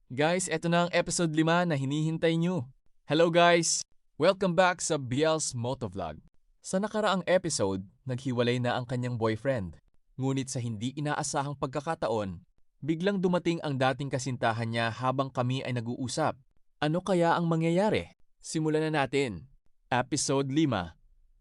Guys, eto na ang episode 5 na hinihintay nyo. Hello guys! Welcome back sa Biel's Motovlog. Sa nakaraang episode, naghiwalay na ang kanyang boyfriend. Ngunit sa hindi inaasahang pagkakataon, biglang dumating ang dating kasintahan niya habang kami ay nag-uusap. Ano kaya ang mangyayari? Simulan na natin. Episode 5,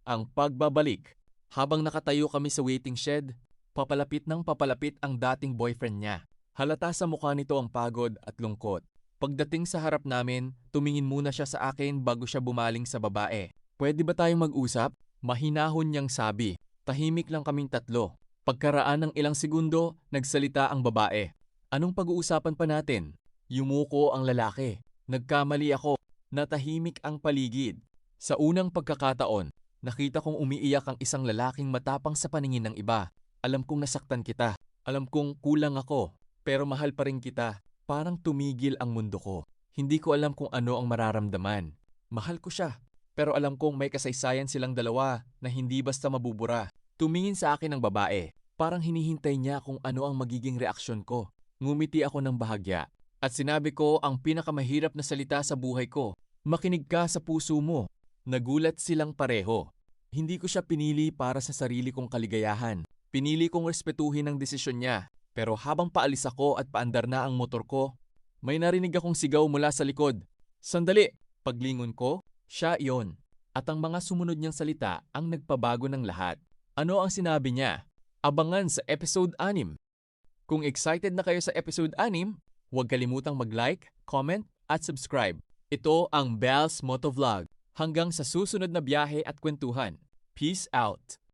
ang pagbabalik. Habang nakatayo kami sa waiting shed, papalapit ng papalapit ang dating boyfriend niya. Halata sa mukha nito ang pagod at lungkot. Pagdating sa harap namin, tumingin muna siya sa akin bago siya bumaling sa babae. Pwede ba tayong mag-usap? Mahinahon niyang sabi. Tahimik lang kaming tatlo. Pagkaraan ng ilang segundo, nagsalita ang babae. Anong pag-uusapan pa natin? Yumuko ang lalaki. Nagkamali ako. Natahimik ang paligid. Sa unang pagkakataon, nakita kong umiiyak ang isang lalaking matapang sa paningin ng iba. Alam kong nasaktan kita. Alam kong kulang ako. Pero mahal pa rin kita. Parang tumigil ang mundo ko. Hindi ko alam kung ano ang mararamdaman. Mahal ko siya. Pero alam kong may kasaysayan silang dalawa na hindi basta mabubura. Tumingin sa akin ang babae. Parang hinihintay niya kung ano ang magiging reaksyon ko. Ngumiti ako ng bahagya. At sinabi ko ang pinakamahirap na salita sa buhay ko. Makinig ka sa puso mo. Nagulat silang pareho. Hindi ko siya pinili para sa sarili kong kaligayahan. Pinili kong respetuhin ang desisyon niya. Pero habang paalis ako at paandar na ang motor ko, may narinig akong sigaw mula sa likod. Sandali! Paglingon ko, siya iyon. At ang mga sumunod niyang salita ang nagpabago ng lahat. Ano ang sinabi niya? Abangan sa episode 6. Kung excited na kayo sa episode 6, huwag kalimutang mag-like, comment, at subscribe. Ito ang Biel's Motovlog. Hanggang sa susunod na biyahe at kwentuhan. Peace out!